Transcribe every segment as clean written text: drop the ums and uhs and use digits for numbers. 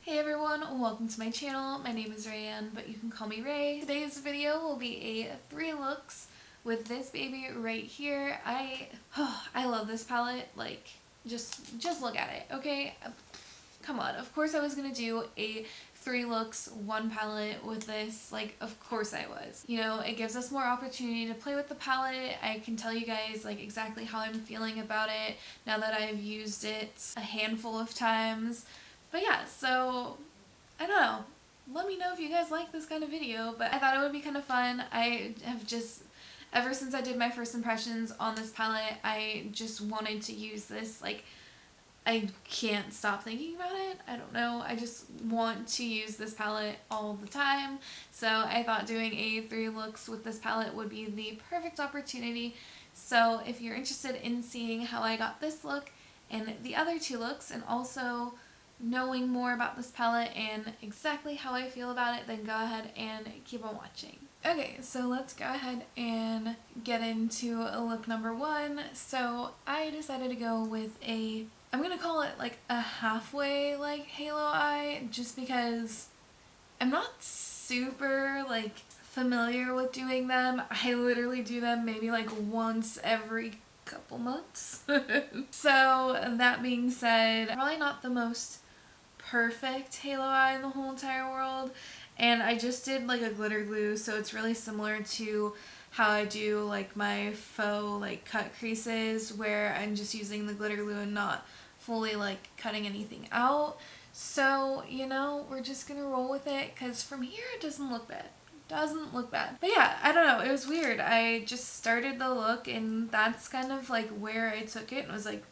Hey everyone, welcome to my channel. My name is Raeann, but you can call me Ray. Today's video will be a 3 looks with this baby right here. I love this palette. Like, just look at it, okay? Come on. Of course I was gonna do a 3 looks, 1 palette with this. Like, of course I was. You know, it gives us more opportunity to play with the palette. I can tell you guys like exactly how I'm feeling about it now that I've used it a handful of times. But yeah, so I don't know. Let me know if you guys like this kind of video, but I thought it would be kind of fun. I have just, ever since I did my first impressions on this palette, I just wanted to use this. Like, I can't stop thinking about it. I don't know. I just want to use this palette all the time. So I thought doing a 3 looks with this palette would be the perfect opportunity. So if you're interested in seeing how I got this look and the other 2 looks, and also knowing more about this palette and exactly how I feel about it, then go ahead and keep on watching. Okay, so let's go ahead and get into look number 1. So I decided to go with I'm gonna call it like a halfway like halo eye, just because I'm not super like familiar with doing them. I literally do them maybe like once every couple months. So that being said, probably not the most perfect halo eye in the whole entire world, and I just did like a glitter glue, so it's really similar to how I do like my faux like cut creases, where I'm just using the glitter glue and not fully like cutting anything out. So, you know, we're just gonna roll with it, because from here it doesn't look bad. But yeah, I don't know, it was weird. I just started the look and that's kind of like where I took it, and was like,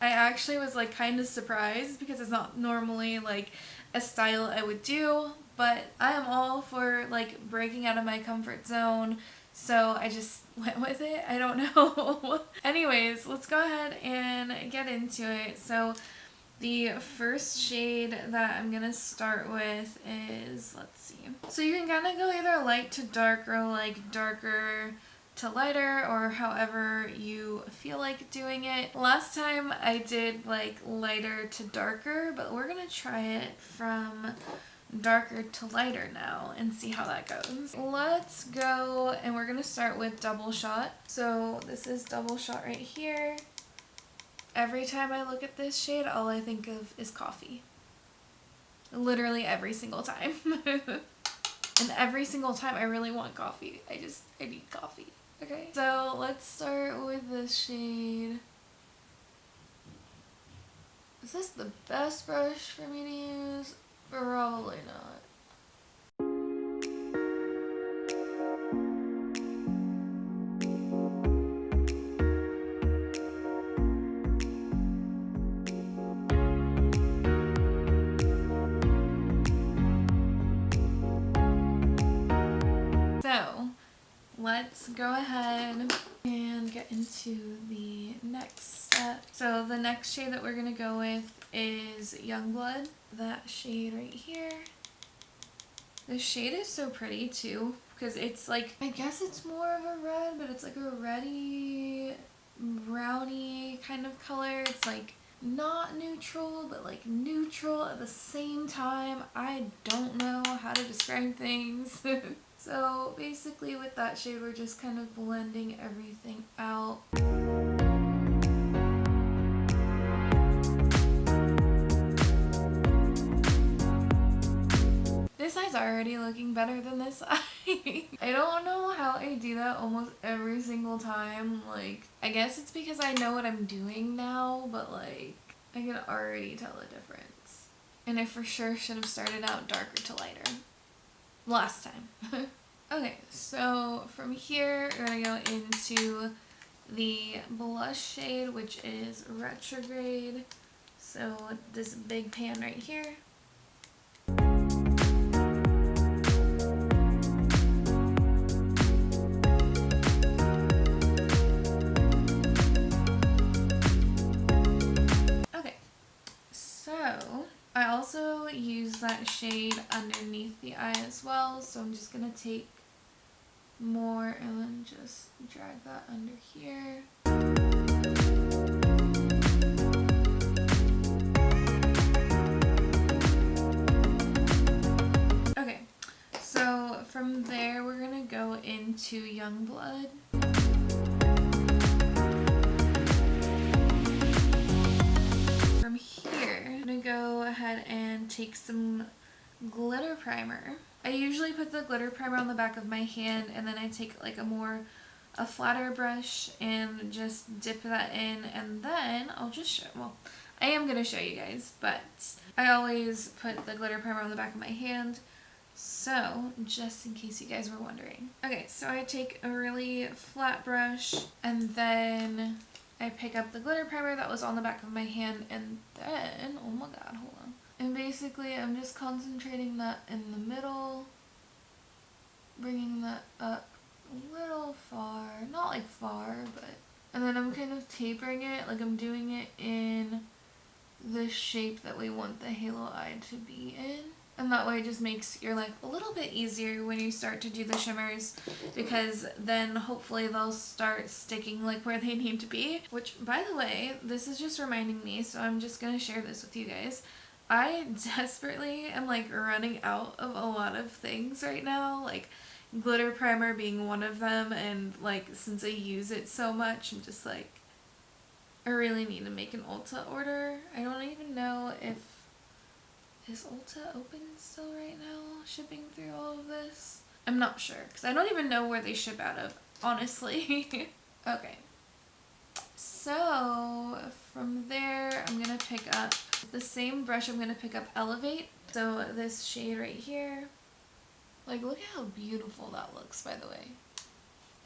I actually was like kind of surprised, because it's not normally like a style I would do, but I am all for like breaking out of my comfort zone, so I just went with it. I don't know. Anyways, let's go ahead and get into it. So the first shade that I'm gonna start with is, let's see. So you can kind of go either light to dark, or like darker to lighter, or however you feel like doing it. Last time I did like lighter to darker, but we're gonna try it from darker to lighter now and see how that goes. Let's go, and we're gonna start with Double Shot. So this is Double Shot right here. Every time I look at this shade, all I think of is coffee. Literally every single time. And every single time I really want coffee. I need coffee. Okay, so let's start with this shade. Is this the best brush for me to use? Probably not. So let's go ahead and get into the next step. So the next shade that we're going to go with is Youngblood. That shade right here. This shade is so pretty too, because it's like, I guess it's more of a red, but it's like a reddy, browny kind of color. It's like not neutral, but like neutral at the same time. I don't know how to describe things. So basically with that shade, we're just kind of blending everything out. This eye's already looking better than this eye. I don't know how I do that almost every single time. Like, I guess it's because I know what I'm doing now, but like, I can already tell the difference. And I for sure should have started out darker to lighter last time. Okay, so from here we're gonna go into the blush shade, which is Retrograde. So this big pan right here. Okay, so I also use that shade underneath the eye as well, so I'm just gonna take more and then just drag that under here. into Youngblood. From here, I'm gonna go ahead and take some glitter primer. I usually put the glitter primer on the back of my hand, and then I take like a flatter brush and just dip that in, and then I'll just show, well, I am going to show you guys, but I always put the glitter primer on the back of my hand, so just in case you guys were wondering. Okay, so I take a really flat brush, and then I pick up the glitter primer that was on the back of my hand, and then, oh my god, hold on. And basically I'm just concentrating that in the middle, bringing that up a little far, not like far, but, and then I'm kind of tapering it, like I'm doing it in the shape that we want the halo eye to be in. And that way it just makes your life a little bit easier when you start to do the shimmers, because then hopefully they'll start sticking like where they need to be. Which, by the way, this is just reminding me, so I'm just gonna share this with you guys. I desperately am like running out of a lot of things right now, like glitter primer being one of them, and like since I use it so much, I'm just like, I really need to make an Ulta order. I don't even know if, is Ulta open still right now, shipping through all of this? I'm not sure, because I don't even know where they ship out of, honestly. Okay, so from there I'm gonna pick up the same brush. I'm gonna pick up Elevate, so this shade right here. Like, look at how beautiful that looks, by the way.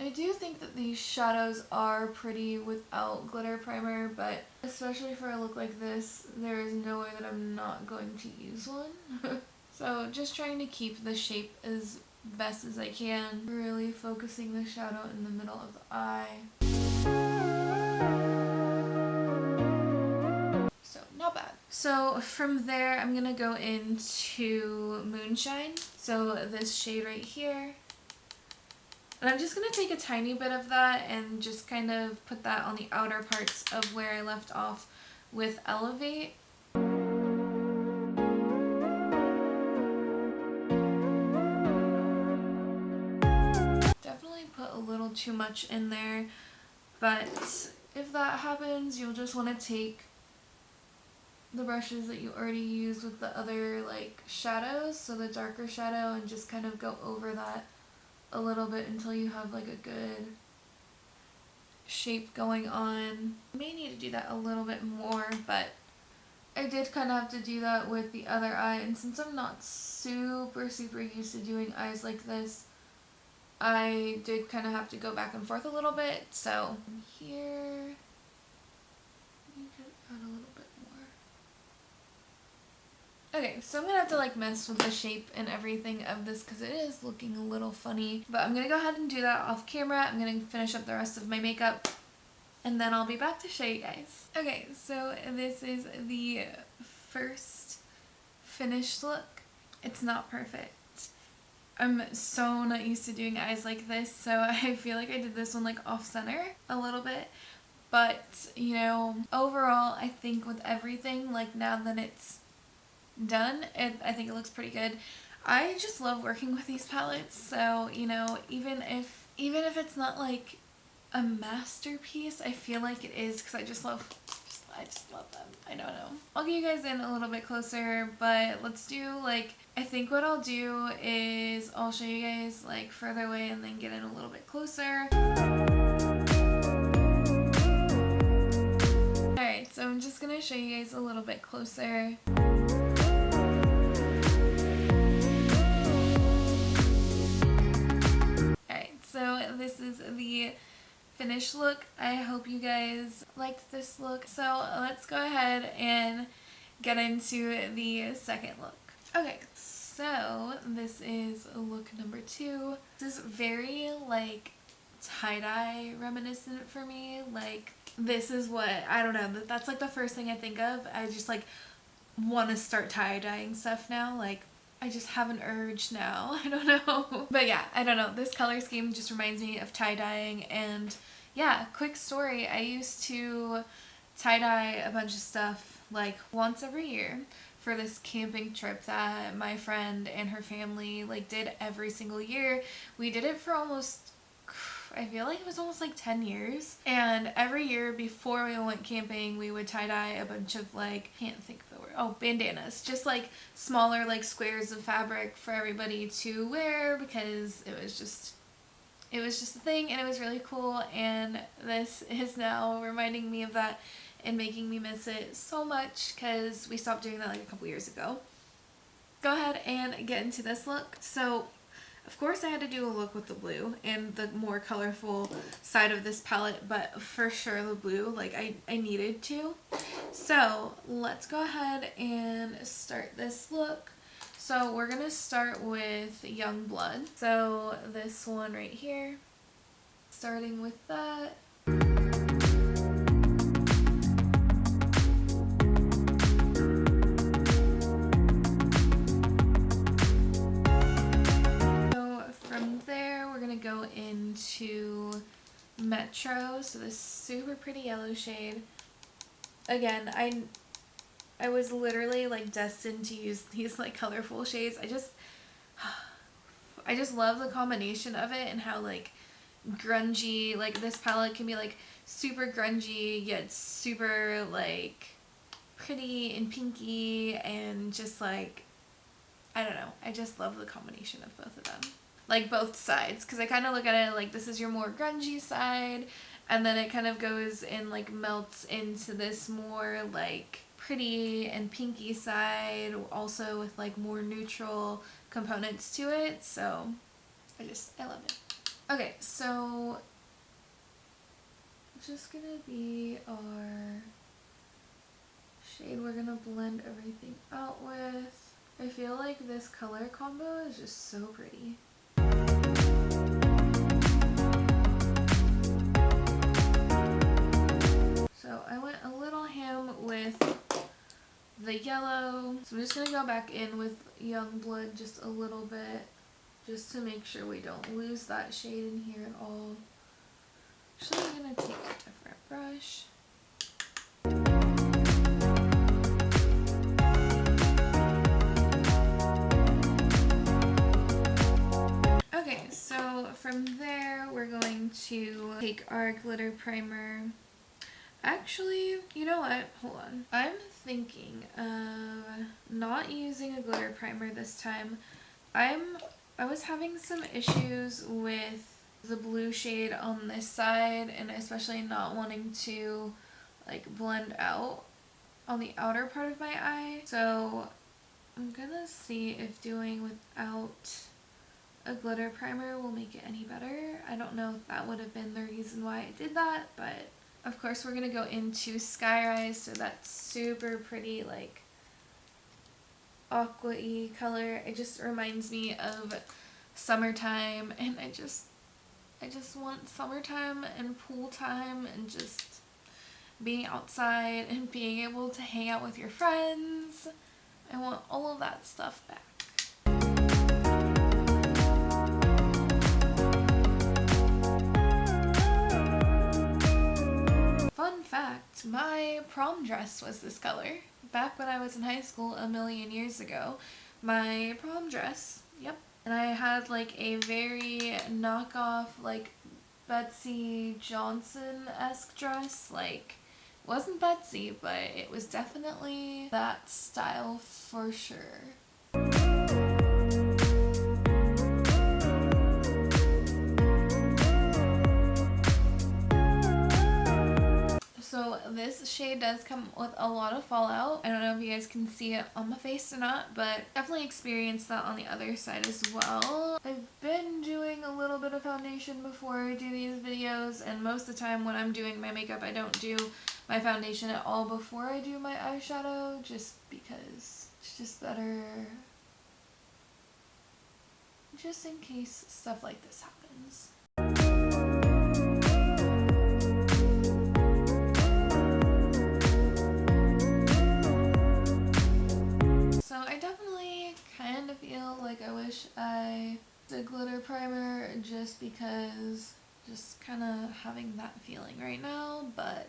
I do think that these shadows are pretty without glitter primer, but especially for a look like this, there is no way that I'm not going to use one. So just trying to keep the shape as best as I can. Really focusing the shadow in the middle of the eye. So not bad. So from there, I'm gonna go into Moonshine. So this shade right here. And I'm just going to take a tiny bit of that and just kind of put that on the outer parts of where I left off with Elevate. Definitely put a little too much in there, but if that happens, you'll just want to take the brushes that you already used with the other like shadows, so the darker shadow, and just kind of go over that a little bit until you have like a good shape going on. You may need to do that a little bit more, but I did kind of have to do that with the other eye, and since I'm not super used to doing eyes like this, I did kind of have to go back and forth a little bit. So here, you can add a little bit more. Okay, so I'm gonna have to like mess with the shape and everything of this because it is looking a little funny, but I'm gonna go ahead and do that off camera. I'm gonna finish up the rest of my makeup and then I'll be back to show you guys. Okay, so this is the first finished look. It's not perfect. I'm so not used to doing eyes like this, so I feel like I did this one like off center a little bit, but you know, overall I think with everything, like now that it's done, I think it looks pretty good. I just love working with these palettes, so you know, even if it's not like a masterpiece, I feel like it is because I just love them. I don't know. I'll get you guys in a little bit closer, but let's do like, I think what I'll do is I'll show you guys like further away and then get in a little bit closer. Alright, so I'm just gonna show you guys a little bit closer. So this is the finished look. I hope you guys liked this look. So let's go ahead and get into the second look. Okay, so this is look number 2. This is very like tie-dye reminiscent for me. Like this is what, I don't know, that's like the first thing I think of. I just like want to start tie-dyeing stuff now. Like I just have an urge now. I don't know. But yeah, I don't know. This color scheme just reminds me of tie-dyeing. And yeah, quick story. I used to tie-dye a bunch of stuff like once every year for this camping trip that my friend and her family like did every single year. We did it for almost I feel like it was almost like 10 years. And every year before we went camping, we would tie-dye a bunch of like, can't think of the word, oh, bandanas. Just like smaller like squares of fabric for everybody to wear because it was just a thing and it was really cool. And this is now reminding me of that and making me miss it so much because we stopped doing that like a couple years ago. Go ahead and get into this look. So of course I had to do a look with the blue and the more colorful side of this palette, but for sure the blue, like I needed to. So let's go ahead and start this look. So we're gonna start with Young Blood. So this one right here, starting with that. Go into Metro, so this super pretty yellow shade. Again, I was literally like destined to use these like colorful shades. I just love the combination of it and how like grungy, like this palette can be like super grungy yet super like pretty and pinky and just like, I don't know, I just love the combination of both of them. Like both sides, because I kind of look at it like this is your more grungy side and then it kind of goes and like melts into this more like pretty and pinky side, also with like more neutral components to it. So I love it. Okay, so just gonna be our shade we're gonna blend everything out with. I feel like this color combo is just so pretty. So I went a little ham with the yellow. So I'm just going to go back in with Young Blood just a little bit, just to make sure we don't lose that shade in here at all. Actually, I'm going to take a different brush. Okay, so from there we're going to take our glitter primer. Actually, you know what? Hold on. I'm thinking of not using a glitter primer this time. I was having some issues with the blue shade on this side and especially not wanting to like blend out on the outer part of my eye. So I'm gonna see if doing without a glitter primer will make it any better. I don't know if that would have been the reason why I did that, but of course we're gonna go into Sky Rise, so that's super pretty like aqua-y color. It just reminds me of summertime and I just want summertime and pool time and just being outside and being able to hang out with your friends. I want all of that stuff back. Fun fact, my prom dress was this color. Back when I was in high school a million years ago, my prom dress, yep. And I had like a very knockoff like Betsy Johnson-esque dress. Like, it wasn't Betsy, but it was definitely that style for sure. So this shade does come with a lot of fallout. I don't know if you guys can see it on my face or not, but definitely experienced that on the other side as well. I've been doing a little bit of foundation before I do these videos, and most of the time when I'm doing my makeup, I don't do my foundation at all before I do my eyeshadow, just because it's just better, just in case stuff like this happens. So I definitely kind of feel like I wish I did glitter primer just because just kind of having that feeling right now, but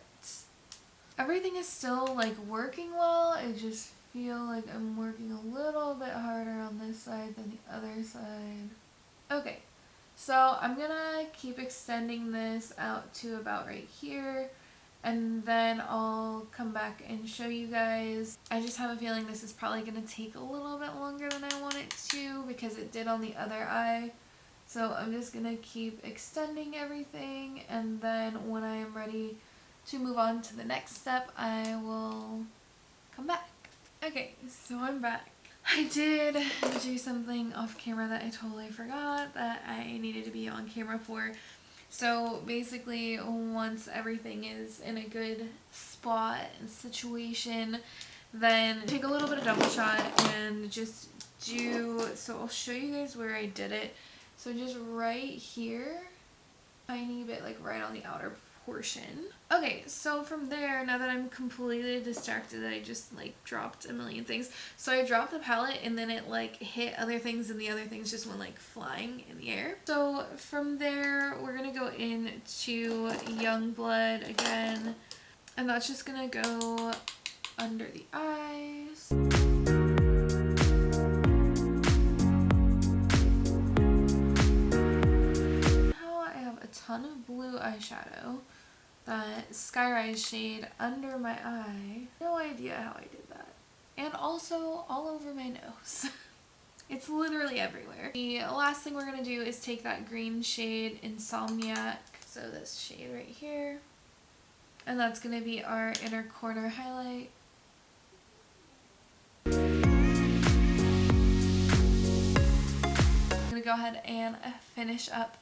everything is still like working well. I just feel like I'm working a little bit harder on this side than the other side. Okay, So I'm gonna keep extending this out to about right here, and then I'll come back and show you guys. I just have a feeling this is probably gonna take a little bit longer than I want it to because it did on the other eye. So I'm just gonna keep extending everything, and then when I am ready to move on to the next step, I will come back. Okay, so I'm back. I did do something off camera that I totally forgot that I needed to be on camera for. So basically, once everything is in a good spot and situation, then take a little bit of double shot and just do, so I'll show you guys where I did it. So just right here, tiny bit like right on the outer portion. Okay, so from there, now that I'm completely distracted that I just like dropped a million things, so I dropped the palette and then it like hit other things and the other things just went like flying in the air. So from there, we're gonna go into Young Blood again, and that's just gonna go under the eyes. Ton of blue eyeshadow, that Sky Rise shade under my eye. No idea how I did that. And also all over my nose. It's literally everywhere. The last thing we're gonna do is take that green shade, Insomniac, so this shade right here, and that's gonna be our inner corner highlight. I'm gonna go ahead and finish up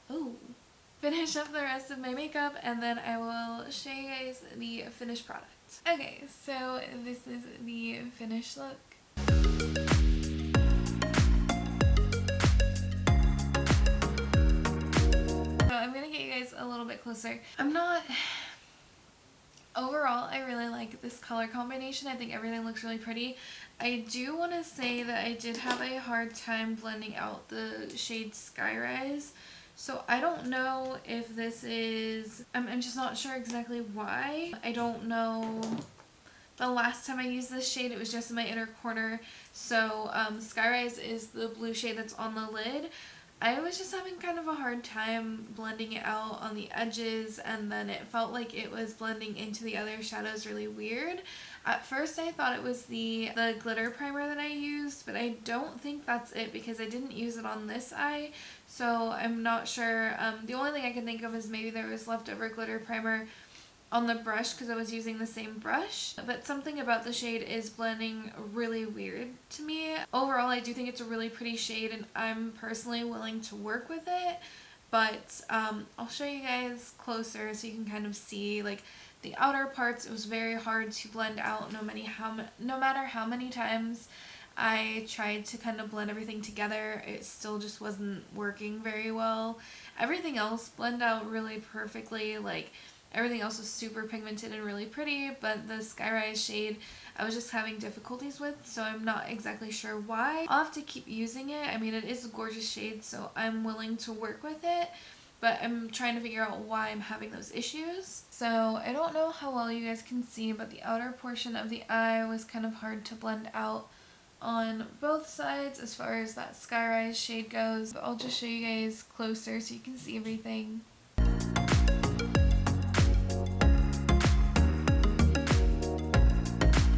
the rest of my makeup, and then I will show you guys the finished product. Okay, so this is the finished look. So I'm gonna get you guys a little bit closer. Overall, I really like this color combination. I think everything looks really pretty. I do want to say that I did have a hard time blending out the shade Sky Rise. So I don't know if this is, I'm just not sure exactly why. I don't know. The last time I used this shade, it was just in my inner corner. So Sky Rise is the blue shade that's on the lid. I was just having kind of a hard time blending it out on the edges, and then it felt like it was blending into the other shadows really weird. At first I thought it was the glitter primer that I used, but I don't think that's it because I didn't use it on this eye, so I'm not sure. The only thing I can think of is maybe there was leftover glitter primer on the brush because I was using the same brush, but something about the shade is blending really weird to me. Overall, I do think it's a really pretty shade and I'm personally willing to work with it, but I'll show you guys closer so you can kind of see like the outer parts. It was very hard to blend out no matter how many times I tried to kind of blend everything together. It still just wasn't working very well. Everything else blended out really perfectly, like everything else was super pigmented and really pretty, but the Sky Rise shade I was just having difficulties with, so I'm not exactly sure why. I'll have to keep using it. I mean, it is a gorgeous shade, so I'm willing to work with it, but I'm trying to figure out why I'm having those issues. So I don't know how well you guys can see, but the outer portion of the eye was kind of hard to blend out on both sides as far as that Sky Rise shade goes. But I'll just show you guys closer so you can see everything.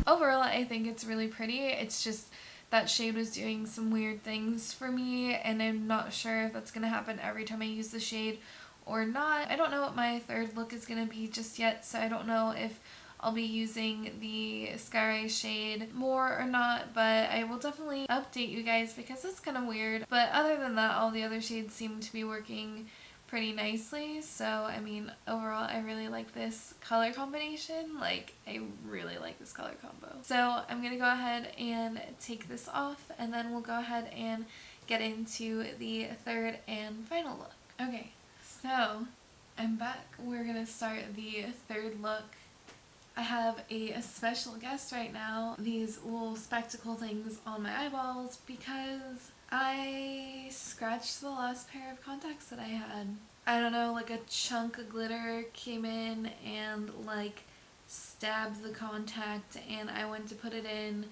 Overall, I think it's really pretty. It's just that shade was doing some weird things for me, and I'm not sure if that's going to happen every time I use the shade or not. I don't know what my third look is going to be just yet, so I don't know if I'll be using the Sky Rise shade more or not, but I will definitely update you guys because it's kind of weird. But other than that, all the other shades seem to be working pretty nicely. So I mean, overall I really like this color combination. Like, I really like this color combo. So I'm gonna go ahead and take this off, and then we'll go ahead and get into the third and final look. Okay, so I'm back. We're gonna start the third look. I have a special guest right now, these little spectacle things on my eyeballs, because I scratched the last pair of contacts that I had. I don't know, like a chunk of glitter came in and like stabbed the contact, and I went to put it in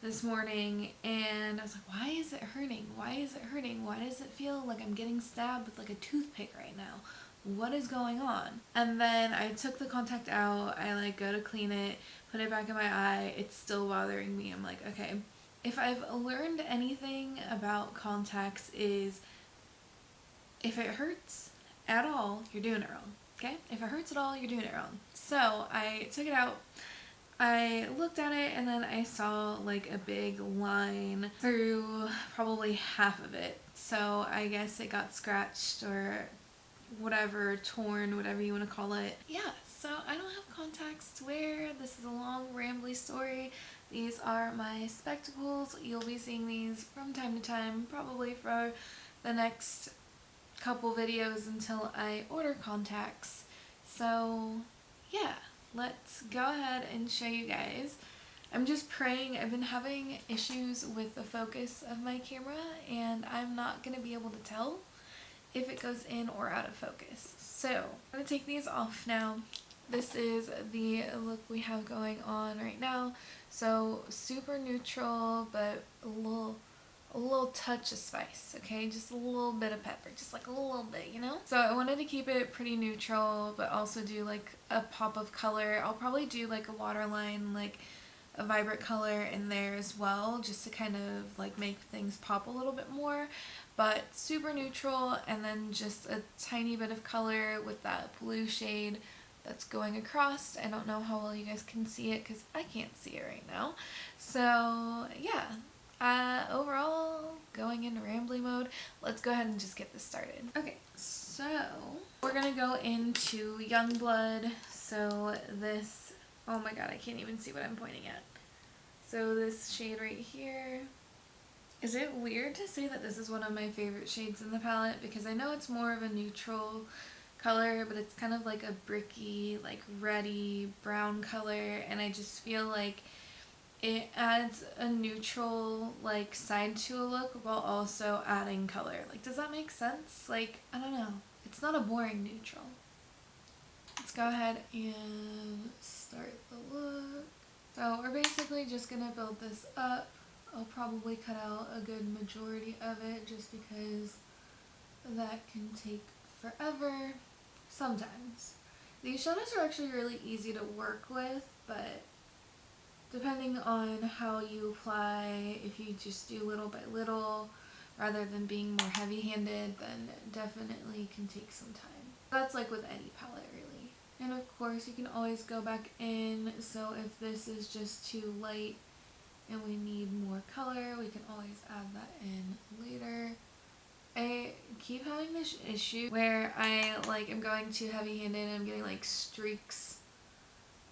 this morning and I was like, why is is it hurting? Why is it hurting? Why does it feel like I'm getting stabbed with like a toothpick right now? What is going on? And then I took the contact out. I like go to clean it, put it back in my eye. It's still bothering me. I'm like, okay, if I've learned anything about contacts is if it hurts at all, you're doing it wrong. Okay? If it hurts at all, you're doing it wrong. So I took it out. I looked at it and then I saw like a big line through probably half of it. So I guess it got scratched or whatever, torn, whatever you want to call it. Yeah, so I don't have contacts to wear. This is a long rambly story. These are my spectacles. You'll be seeing these from time to time, probably for the next couple videos until I order contacts. So yeah, let's go ahead and show you guys. I'm just praying. I've been having issues with the focus of my camera and I'm not going to be able to tell if it goes in or out of focus. So I'm going to take these off now. This is the look we have going on right now. So super neutral, but a little touch of spice, okay? Just a little bit of pepper, just like a little bit, you know? So I wanted to keep it pretty neutral, but also do like a pop of color. I'll probably do like a waterline, like a vibrant color in there as well, just to kind of like make things pop a little bit more, but super neutral, and then just a tiny bit of color with that blue shade that's going across. I don't know how well you guys can see it because I can't see it right now. So yeah, overall going into rambly mode. Let's go ahead and just get this started. Okay, so we're gonna go into Youngblood. So this, oh my god, I can't even see what I'm pointing at. So this shade right here. Is it weird to say that this is one of my favorite shades in the palette? Because I know it's more of a neutral color, but it's kind of like a bricky, like reddy brown color, and I just feel like it adds a neutral like side to a look while also adding color. Like, does that make sense? Like, I don't know. It's not a boring neutral. Let's go ahead and start the look. So we're basically just gonna build this up. I'll probably cut out a good majority of it just because that can take forever sometimes. These shadows are actually really easy to work with, but depending on how you apply, if you just do little by little rather than being more heavy-handed, then it definitely can take some time. That's like with any palette really. And of course you can always go back in, so if this is just too light and we need more color, we can always add that in later. I keep having this issue where I like am going too heavy-handed and I'm getting like streaks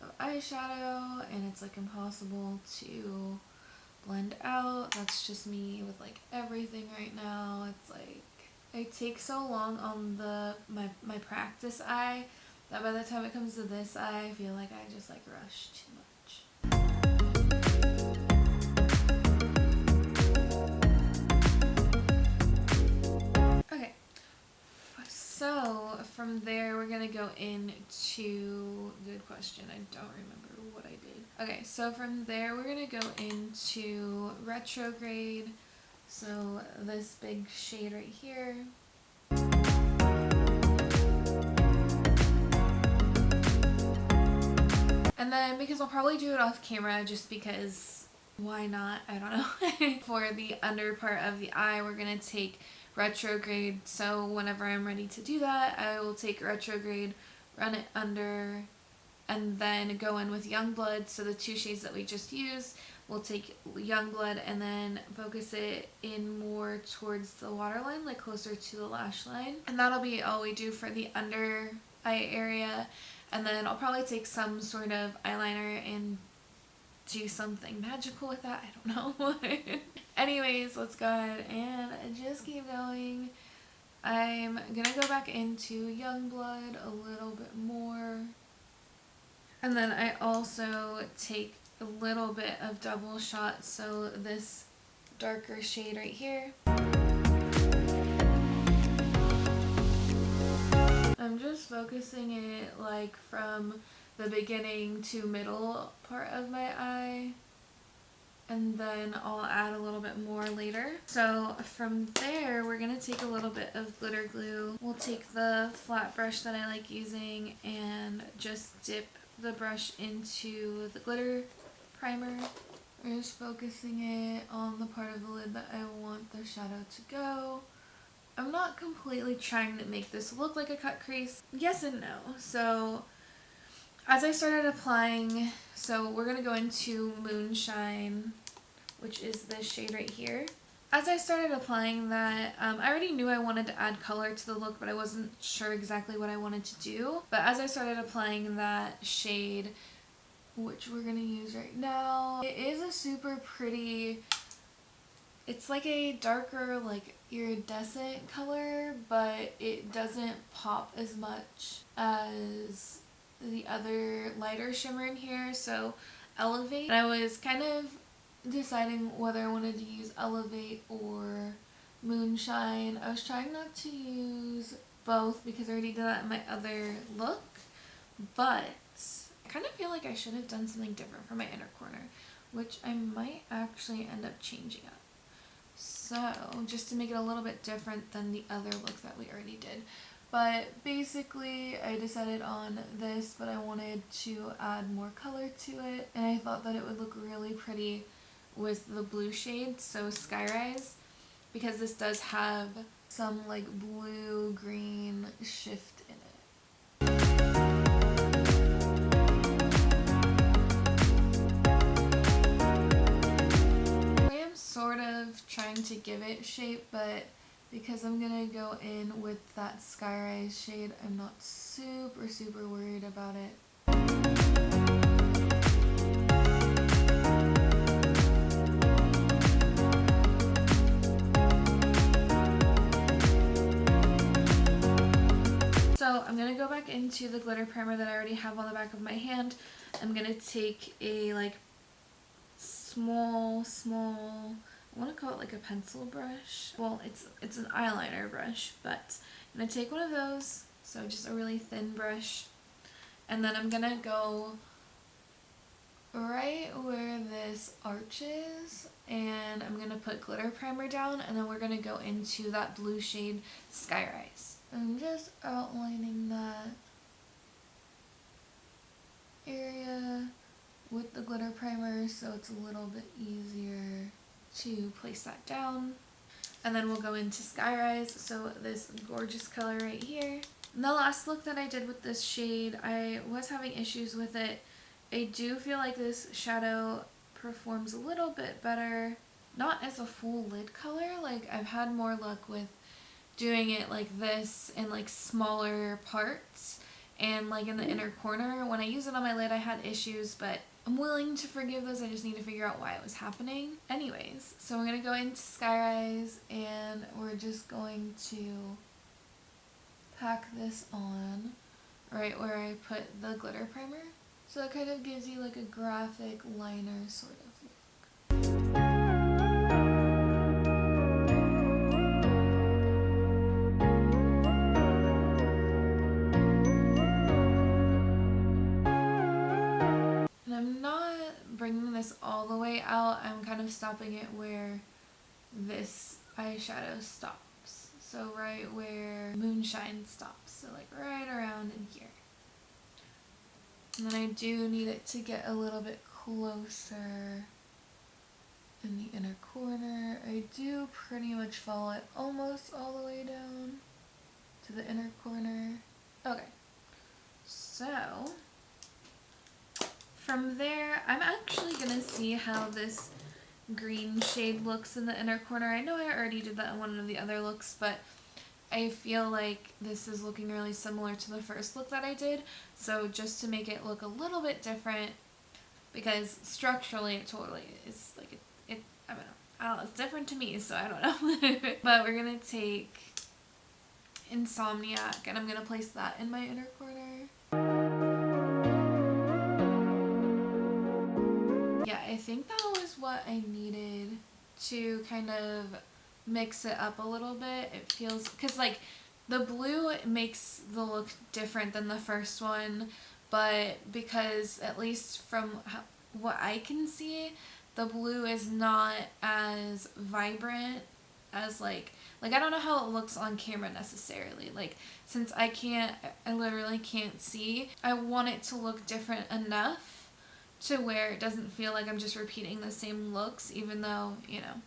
of eyeshadow and it's like impossible to blend out. That's just me with like everything right now. It's like I take so long on my practice eye that by the time it comes to this eye, I feel like I just like rush too much. Okay, so from there we're gonna go into, good question, I don't remember what I did. Okay, so from there we're gonna go into Retrograde, so this big shade right here. And then, because I'll probably do it off camera just because, why not? I don't know. For the under part of the eye, we're going to take Retrograde. So whenever I'm ready to do that, I will take Retrograde, run it under, and then go in with Youngblood. So the two shades that we just used, we'll take Youngblood and then focus it in more towards the waterline, like closer to the lash line. And that'll be all we do for the under eye area. And then I'll probably take some sort of eyeliner and do something magical with that. I don't know. Anyways, let's go ahead and just keep going. I'm gonna go back into Youngblood a little bit more. And then I also take a little bit of double shot, so this darker shade right here. I'm just focusing it like from the beginning to middle part of my eye. and then I'll add a little bit more later. So from there, we're gonna take a little bit of glitter glue. We'll take the flat brush that I like using and just dip the brush into the glitter primer. We're just focusing it on the part of the lid that I want the shadow to go. I'm not completely trying to make this look like a cut crease. Yes and no. So as I started applying, so we're going to go into Moonshine, which is this shade right here. As I started applying that, I already knew I wanted to add color to the look, but I wasn't sure exactly what I wanted to do. But as I started applying that shade, which we're going to use right now, it is a super pretty, it's like a darker, like iridescent color, but it doesn't pop as much as the other lighter shimmer in here. So Elevate, and I was kind of deciding whether I wanted to use Elevate or Moonshine. I was trying not to use both because I already did that in my other look, but I kind of feel like I should have done something different for my inner corner, which I might actually end up changing up. So just to make it a little bit different than the other look that we already did. But basically I decided on this, but I wanted to add more color to it, and I thought that it would look really pretty with the blue shade, so Sky Rise, because this does have some like blue green shift in it. I am sort of trying to give it shape, but because I'm gonna go in with that Sky Rise shade, I'm not super worried about it. So I'm going to go back into the glitter primer that I already have on the back of my hand. I'm going to take a like small, I want to call it like a pencil brush. Well, it's an eyeliner brush, but I'm going to take one of those, so just a really thin brush, and then I'm going to go right where this arch is, and I'm going to put glitter primer down, and then we're going to go into that blue shade Sky Rise. I'm just outlining that area with the glitter primer so it's a little bit easier to place that down. And then we'll go into Sky Rise, so this gorgeous color right here. And the last look that I did with this shade, I was having issues with it. I do feel like this shadow performs a little bit better, not as a full lid color. Like I've had more luck with doing it like this in like smaller parts and like in the inner corner. When I use it on my lid I had issues, but I'm willing to forgive those. I just need to figure out why it was happening. Anyways, so we're going to go into Sky Rise and we're just going to pack this on right where I put the glitter primer. So it kind of gives you like a graphic liner sort of look. I'm not bringing this all the way out, I'm kind of stopping it where this eyeshadow stops. So right where Moonshine stops, so like right around in here. And then I do need it to get a little bit closer in the inner corner. I do pretty much follow it almost all the way down to the inner corner. Okay, so from there, I'm actually going to see how this green shade looks in the inner corner. I know I already did that in one of the other looks, but I feel like this is looking really similar to the first look that I did. So just to make it look a little bit different, because structurally it totally is like, I don't know, it's different to me, so I don't know. But we're going to take Insomniac and I'm going to place that in my inner corner. Yeah, I think that was what I needed to kind of mix it up a little bit. It feels, because like the blue makes the look different than the first one, but because at least from what I can see, the blue is not as vibrant as like I don't know how it looks on camera necessarily. Like, since I literally can't see, I want it to look different enough to where it doesn't feel like I'm just repeating the same looks, even though, you know.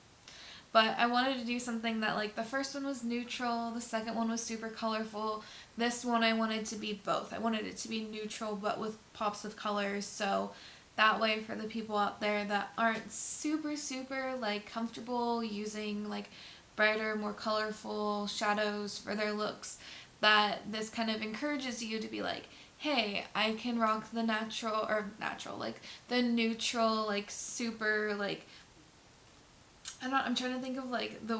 But I wanted to do something that, like, the first one was neutral, the second one was super colorful. This one I wanted to be both. I wanted it to be neutral but with pops of colors, so that way for the people out there that aren't super like comfortable using like brighter, more colorful shadows for their looks, that this kind of encourages you to be like, hey, I can rock the like the neutral, like super, like, I'm trying to think of like the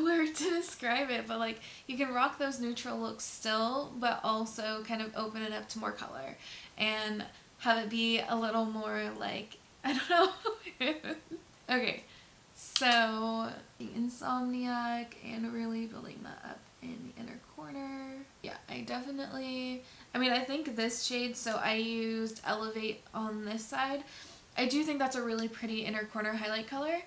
word to describe it, but like you can rock those neutral looks still, but also kind of open it up to more color and have it be a little more like, I don't know. Okay, so Insomniac and really building that up in the inner corner. Yeah, I think this shade, so I used Elevate on this side. I do think that's a really pretty inner corner highlight color,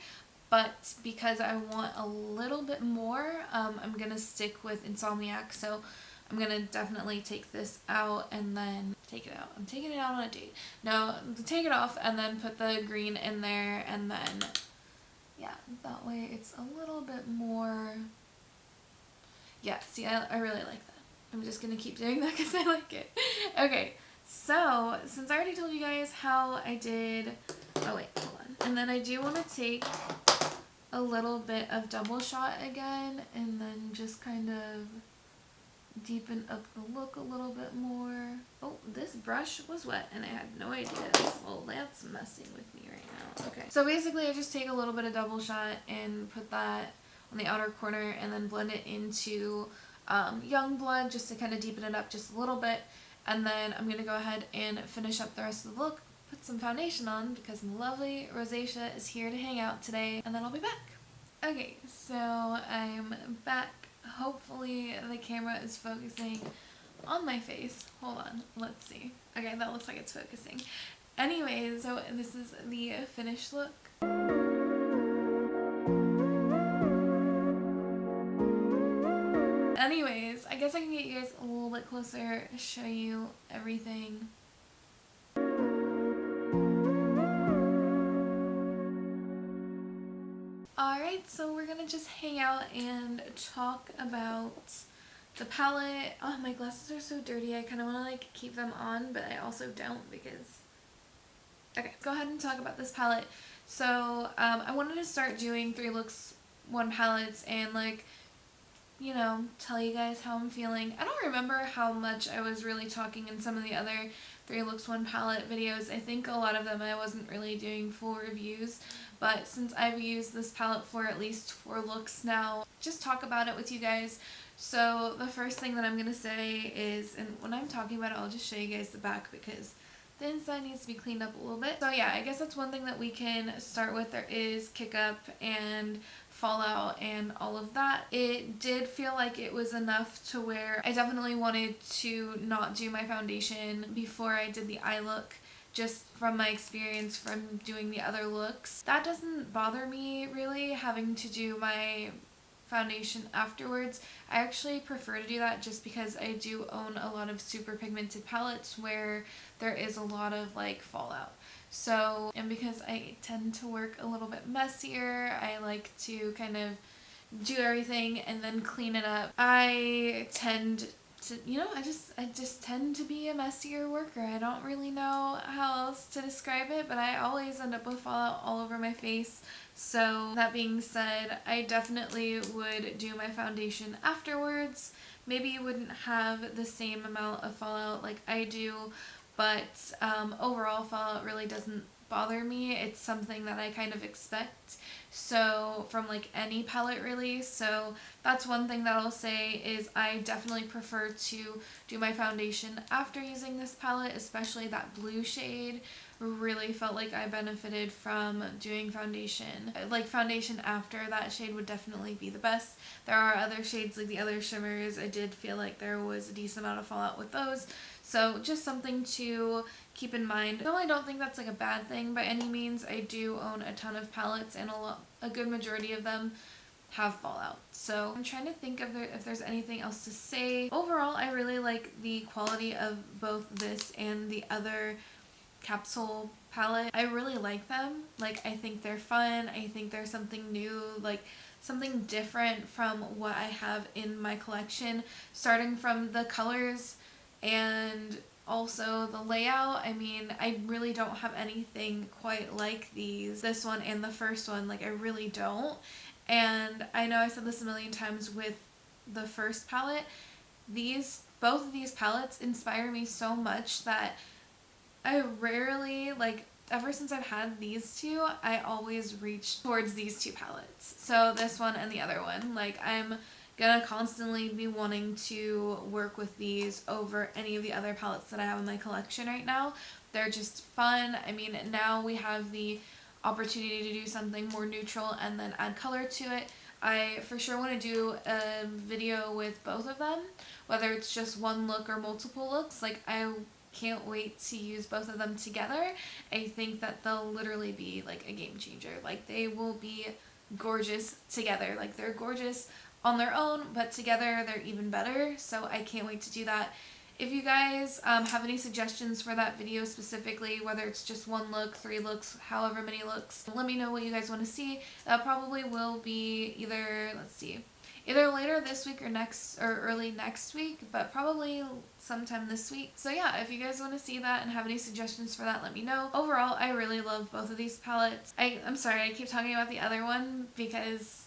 but because I want a little bit more, I'm going to stick with Insomniac, so I'm going to definitely take this out and then take it out. I'm taking it out on a date. No, take it off and then put the green in there, and then, yeah, that way it's a little bit more, yeah, see, I really like that. I'm just going to keep doing that because I like it. Okay, so since I already told you guys how I did, oh wait, hold on. And then I do want to take a little bit of double shot again and then just kind of deepen up the look a little bit more. Oh, this brush was wet and I had no idea. Well, that's messing with me right now. Okay, so basically I just take a little bit of double shot and put that on the outer corner and then blend it into Young Blood just to kind of deepen it up just a little bit. And then I'm going to go ahead and finish up the rest of the look, put some foundation on because my lovely rosacea is here to hang out today, and then I'll be back. Okay, so I'm back. Hopefully the camera is focusing on my face. Hold on, let's see. Okay, that looks like it's focusing. Anyways, so this is the finished look. Anyways, I guess I can get you guys a little bit closer, show you everything. Alright, so we're gonna just hang out and talk about the palette. Oh, my glasses are so dirty. I kind of want to like keep them on, but I also don't because... Okay, go ahead and talk about this palette. So, I wanted to start doing 3 looks, 1 palettes and like, you know, tell you guys how I'm feeling. I don't remember how much I was really talking in some of the other 3 looks 1 palette videos. I think a lot of them I wasn't really doing full reviews, but since I've used this palette for at least 4 looks now, just talk about it with you guys. So the first thing that I'm going to say is, and when I'm talking about it, I'll just show you guys the back because the inside needs to be cleaned up a little bit. So yeah, I guess that's one thing that we can start with. There is Kick Up and Fallout and all of that. It did feel like it was enough to where I definitely wanted to not do my foundation before I did the eye look, just from my experience from doing the other looks. That doesn't bother me really, having to do my foundation afterwards. I actually prefer to do that just because I do own a lot of super pigmented palettes where there is a lot of like fallout. So, and because I tend to work a little bit messier, I like to kind of do everything and then clean it up. I tend to, you know, I just tend to be a messier worker. I don't really know how else to describe it, but I always end up with fallout all over my face. So that being said, I definitely would do my foundation afterwards. Maybe you wouldn't have the same amount of fallout like I do, but overall fallout really doesn't bother me. It's something that I kind of expect, so from like any palette really. So that's one thing that I'll say is I definitely prefer to do my foundation after using this palette, especially that blue shade. Really felt like I benefited from doing foundation. Like foundation after that shade would definitely be the best. There are other shades like the other shimmers. I did feel like there was a decent amount of fallout with those. So just something to keep in mind. Though I don't think that's like a bad thing by any means, I do own a ton of palettes and a good majority of them have fallout. So I'm trying to think of if there's anything else to say. Overall, I really like the quality of both this and the other capsule palette. I really like them. Like, I think they're fun. I think they're something new, like something different from what I have in my collection, starting from the colors and also the layout. I mean, I really don't have anything quite like this one and the first one. Like, I really don't. And I know I said this a million times with the first palette. Both of these palettes inspire me so much that I rarely, like, ever since I've had these two, I always reach towards these two palettes. So this one and the other one. Like, I'm gonna constantly be wanting to work with these over any of the other palettes that I have in my collection right now. They're just fun. I mean, now we have the opportunity to do something more neutral and then add color to it. I for sure want to do a video with both of them, whether it's just one look or multiple looks. Like, I can't wait to use both of them together. I think that they'll literally be like a game changer. Like, they will be gorgeous together. Like, they're gorgeous on their own, but together they're even better. So I can't wait to do that. If you guys have any suggestions for that video specifically, whether it's just one look, 3 looks, however many looks, let me know what you guys want to see. That probably will be either later this week or early next week, but probably sometime this week. So yeah, if you guys want to see that and have any suggestions for that, let me know. Overall, I really love both of these palettes. I'm sorry, I keep talking about the other one because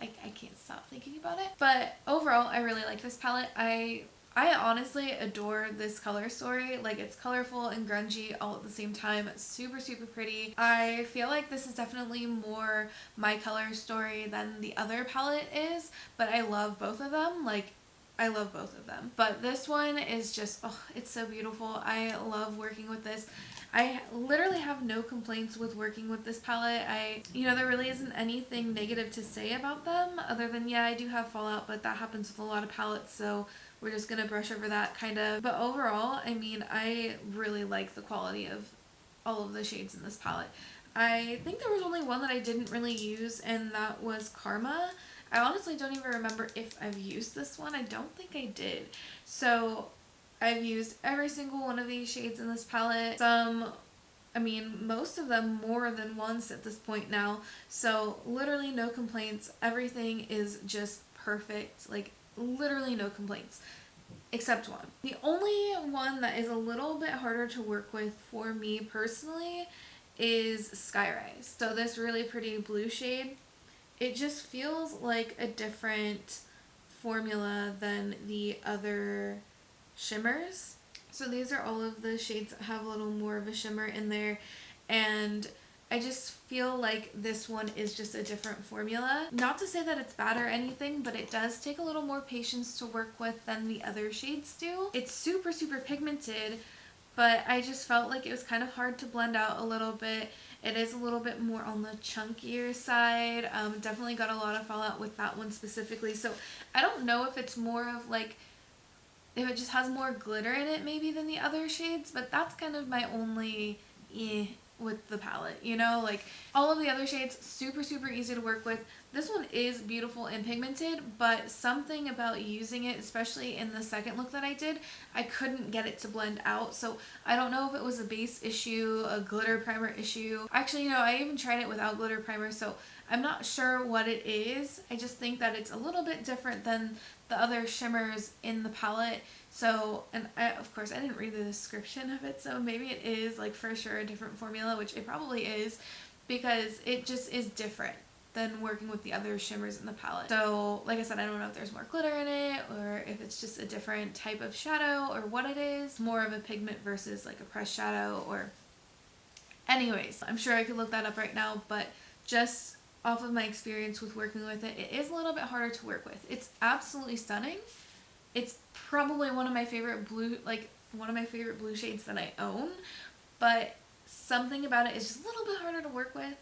I can't stop thinking about it. But overall, I really like this palette. I honestly adore this color story. Like, it's colorful and grungy all at the same time. It's super, super pretty. I feel like this is definitely more my color story than the other palette is, but I love both of them. Like, I love both of them. But this one is just, oh, it's so beautiful. I love working with this. I literally have no complaints with working with this palette. There really isn't anything negative to say about them other than, yeah, I do have fallout, but that happens with a lot of palettes, so we're just gonna brush over that kind of. But overall, I mean, I really like the quality of all of the shades in this palette. I think there was only one that I didn't really use, and that was Karma. I honestly don't even remember if I've used this one. I don't think I did. So I've used every single one of these shades in this palette. Most of them more than once at this point now. So literally no complaints. Everything is just perfect. Like, literally no complaints. Except one. The only one that is a little bit harder to work with for me personally is Skyrise. So this really pretty blue shade. It just feels like a different formula than the other shimmers. So these are all of the shades that have a little more of a shimmer in there, and I just feel like this one is just a different formula. Not to say that it's bad or anything, but it does take a little more patience to work with than the other shades do. It's super, super pigmented, but I just felt like it was kind of hard to blend out a little bit. It is a little bit more on the chunkier side. Definitely got a lot of fallout with that one specifically. So I don't know if it's more of like, if it just has more glitter in it maybe than the other shades, but that's kind of my only with the palette, like all of the other shades super, super easy to work with. This one is beautiful and pigmented, but something about using it, especially in the second look that I did, I couldn't get it to blend out. So I don't know if it was a base issue, a glitter primer issue. Actually, I even tried it without glitter primer, so I'm not sure what it is. I just think that it's a little bit different than the other shimmers in the palette. So, and of course I didn't read the description of it, so maybe it is like for sure a different formula, which it probably is, because it just is different than working with the other shimmers in the palette. So like I said, I don't know if there's more glitter in it or if it's just a different type of shadow or what it is, more of a pigment versus like a pressed shadow, or anyways, I'm sure I could look that up right now, but just off of my experience with working with it, it is a little bit harder to work with. It's absolutely stunning. It's probably one of my favorite blue shades that I own, but something about it is just a little bit harder to work with,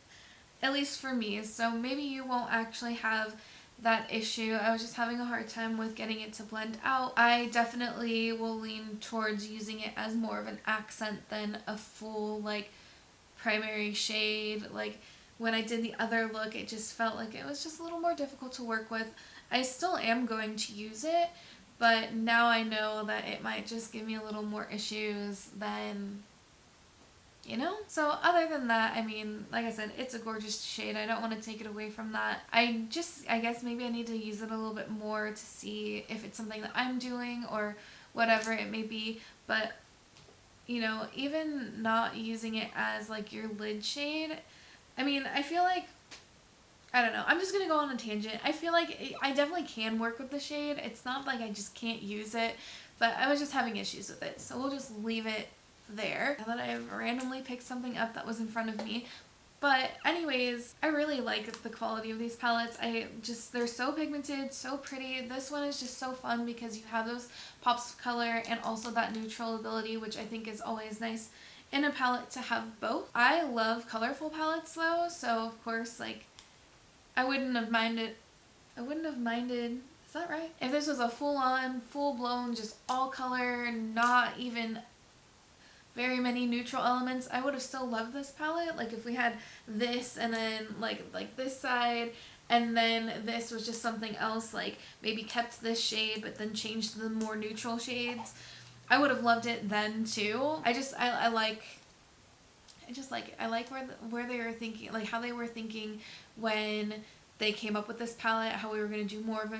at least for me. So maybe you won't actually have that issue. I was just having a hard time with getting it to blend out. I definitely will lean towards using it as more of an accent than a full like primary shade. Like when I did the other look, it just felt like it was just a little more difficult to work with. I still am going to use it, but now I know that it might just give me a little more issues than, you know? So other than that, I mean, like I said, it's a gorgeous shade. I don't want to take it away from that. I guess maybe I need to use it a little bit more to see if it's something that I'm doing or whatever it may be. But, you know, even not using it as like your lid shade, I mean, I feel like, I don't know, I'm just going to go on a tangent. I feel like I definitely can work with the shade. It's not like I just can't use it, but I was just having issues with it. So we'll just leave it there. Now that I've randomly picked something up that was in front of me. But anyways, I really like the quality of these palettes. They're so pigmented, so pretty. This one is just so fun because you have those pops of color and also that neutral ability, which I think is always nice in a palette to have both. I love colorful palettes though, so of course, like, I wouldn't have minded, is that right? If this was a full-on, full-blown, just all color, not even very many neutral elements, I would have still loved this palette. Like if we had this and then like this side and then this was just something else, like maybe kept this shade but then changed the more neutral shades, I would have loved it then too. I like where they were thinking, like how they were thinking when they came up with this palette, how we were going to do more of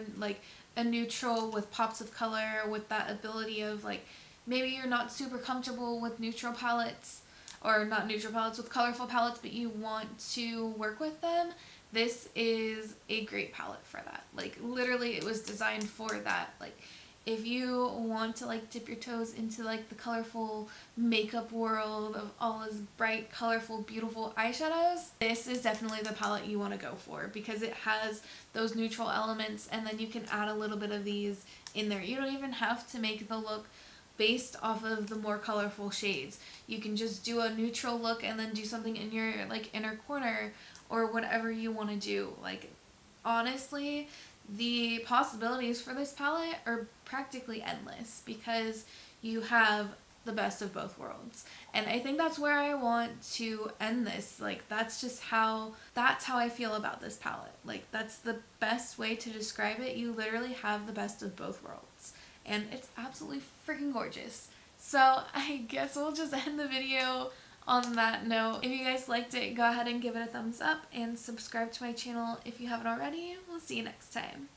a neutral with pops of color, with that ability of like, maybe you're not super comfortable with neutral palettes, or not neutral palettes, with colorful palettes, but you want to work with them. This is a great palette for that. Like literally it was designed for that. Like if you want to like dip your toes into like the colorful makeup world of all those bright, colorful, beautiful eyeshadows, this is definitely the palette you want to go for because it has those neutral elements and then you can add a little bit of these in there. You don't even have to make the look based off of the more colorful shades. You can just do a neutral look and then do something in your like inner corner or whatever you want to do. Like honestly, the possibilities for this palette are practically endless because you have the best of both worlds. And I think that's where I want to end this. Like that's how I feel about this palette. Like that's the best way to describe it. You literally have the best of both worlds. And it's absolutely freaking gorgeous. So I guess we'll just end the video on that note. If you guys liked it, go ahead and give it a thumbs up and subscribe to my channel if you haven't already. We'll see you next time.